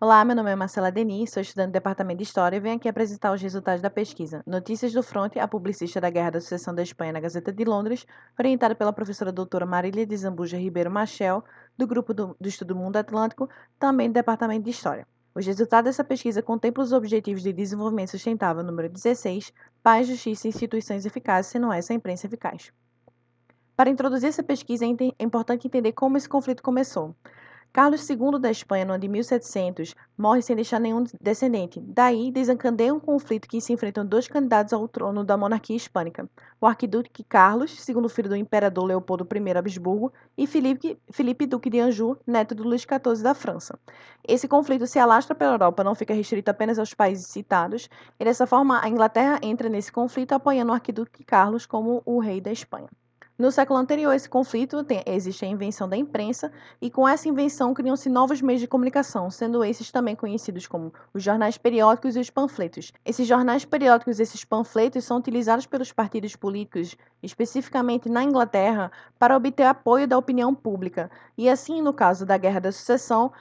Olá, meu nome é Marcela Denis, sou estudante do Departamento de História e venho aqui apresentar os resultados da pesquisa Notícias do Fronte, a publicista da Guerra da Sucessão da Espanha na Gazeta de Londres, orientada pela professora doutora Marília de Zambuja Ribeiro Machel, do Grupo do Estudo Mundo Atlântico, também do Departamento de História. Os resultados dessa pesquisa contemplam os Objetivos de Desenvolvimento Sustentável número 16, Paz, Justiça e Instituições Eficazes, sendo essa a imprensa eficaz. Para introduzir essa pesquisa, é importante entender como esse conflito começou. Carlos II da Espanha, no ano de 1700, morre sem deixar nenhum descendente. Daí, desencadeia um conflito que se enfrentam dois candidatos ao trono da monarquia hispânica: o arquiduque Carlos, segundo filho do imperador Leopoldo I Habsburgo, e Filipe Duque de Anjou, neto de Luís XIV da França. Esse conflito se alastra pela Europa, não fica restrito apenas aos países citados, e dessa forma a Inglaterra entra nesse conflito apoiando o arquiduque Carlos como o rei da Espanha. No século anterior a esse conflito, existe a invenção da imprensa, e com essa invenção criam-se novos meios de comunicação, sendo esses também conhecidos como os jornais periódicos e os panfletos. Esses jornais periódicos e esses panfletos são utilizados pelos partidos políticos, especificamente na Inglaterra, para obter apoio da opinião pública, e assim, no caso da Guerra da Sucessão,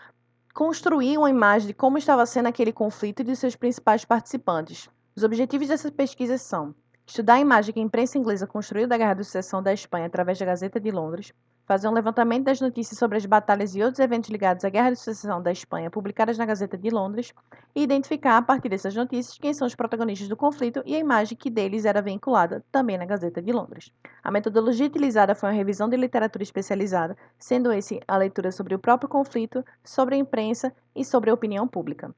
construir uma imagem de como estava sendo aquele conflito e de seus principais participantes. Os objetivos dessas pesquisas são: estudar a imagem que a imprensa inglesa construiu da Guerra da Sucessão da Espanha através da Gazeta de Londres, fazer um levantamento das notícias sobre as batalhas e outros eventos ligados à Guerra da Sucessão da Espanha publicadas na Gazeta de Londres, e identificar, a partir dessas notícias, quem são os protagonistas do conflito e a imagem que deles era vinculada também na Gazeta de Londres. A metodologia utilizada foi uma revisão de literatura especializada, sendo esse a leitura sobre o próprio conflito, sobre a imprensa e sobre a opinião pública.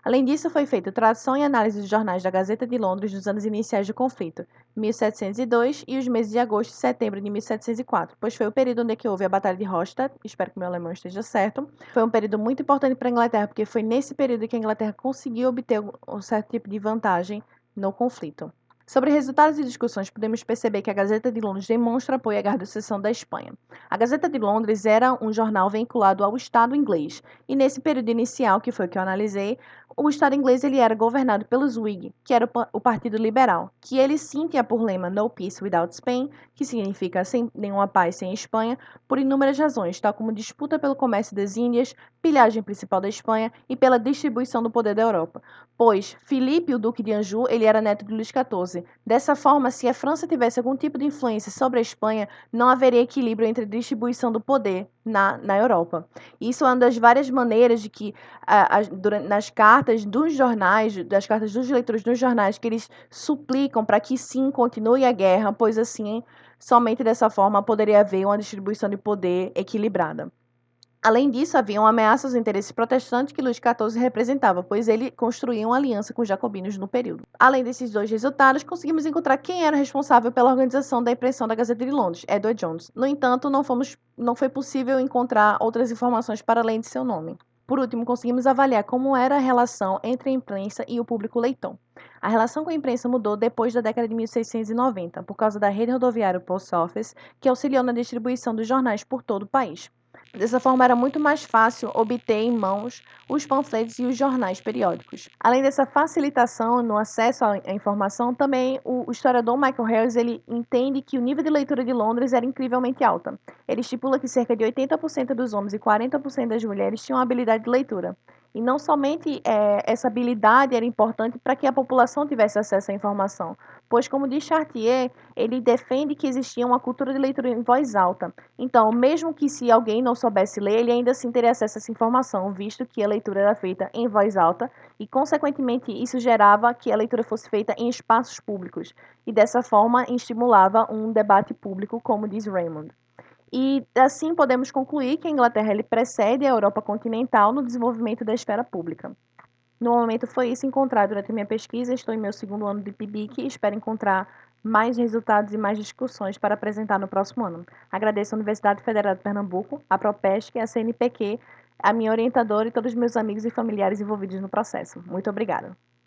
Além disso, foi feita tradução e análise dos jornais da Gazeta de Londres nos anos iniciais do conflito, 1702 e os meses de agosto e setembro de 1704, pois foi o período onde houve a Batalha de Rostad, espero que meu alemão esteja certo. Foi um período muito importante para a Inglaterra, porque foi nesse período que a Inglaterra conseguiu obter um certo tipo de vantagem no conflito. Sobre resultados e discussões, podemos perceber que a Gazeta de Londres demonstra apoio à Guerra da Sucessão da Espanha. A Gazeta de Londres era um jornal vinculado ao Estado inglês, e nesse período inicial, que foi o que eu analisei, o Estado inglês ele era governado pelos Whig, que era o Partido Liberal, que ele sim tinha por lema No Peace Without Spain, que significa sem nenhuma paz sem Espanha, por inúmeras razões, tal como disputa pelo comércio das Índias, pilhagem principal da Espanha e pela distribuição do poder da Europa. Pois Filipe, o Duque de Anjou, ele era neto de Luís XIV. Dessa forma, se a França tivesse algum tipo de influência sobre a Espanha, não haveria equilíbrio entre a distribuição do poder na Europa. Isso é uma das várias maneiras de que, nas cartas dos jornais, das cartas dos leitores dos jornais, que eles suplicam para que sim continue a guerra, pois assim, somente dessa forma poderia haver uma distribuição de poder equilibrada. Além disso, haviam ameaças aos interesses protestantes que Luís XIV representava, pois ele construía uma aliança com os jacobinos no período. Além desses dois resultados, conseguimos encontrar quem era responsável pela organização da impressão da Gazeta de Londres, Edward Jones. No entanto, não foi possível encontrar outras informações para além de seu nome. Por último, conseguimos avaliar como era a relação entre a imprensa e o público leitor. A relação com a imprensa mudou depois da década de 1690, por causa da rede rodoviária Post Office, que auxiliou na distribuição dos jornais por todo o país. Dessa forma, era muito mais fácil obter em mãos os panfletos e os jornais periódicos. Além dessa facilitação no acesso à informação, também o historiador Michael Harris ele entende que o nível de leitura de Londres era incrivelmente alta. Ele estipula que cerca de 80% dos homens e 40% das mulheres tinham habilidade de leitura. E não somente essa habilidade era importante para que a população tivesse acesso à informação, pois, como diz Chartier, ele defende que existia uma cultura de leitura em voz alta. Então, mesmo que se alguém não soubesse ler, ele ainda assim teria acesso a essa informação, visto que a leitura era feita em voz alta e, consequentemente, isso gerava que a leitura fosse feita em espaços públicos e, dessa forma, estimulava um debate público, como diz Raymond. E assim podemos concluir que a Inglaterra ele precede a Europa continental no desenvolvimento da esfera pública. No momento foi isso encontrado durante a minha pesquisa, estou em meu segundo ano de PIBIC e espero encontrar mais resultados e mais discussões para apresentar no próximo ano. Agradeço à Universidade Federal de Pernambuco, a Propesc, a CNPq, a minha orientadora e todos os meus amigos e familiares envolvidos no processo. Muito obrigada.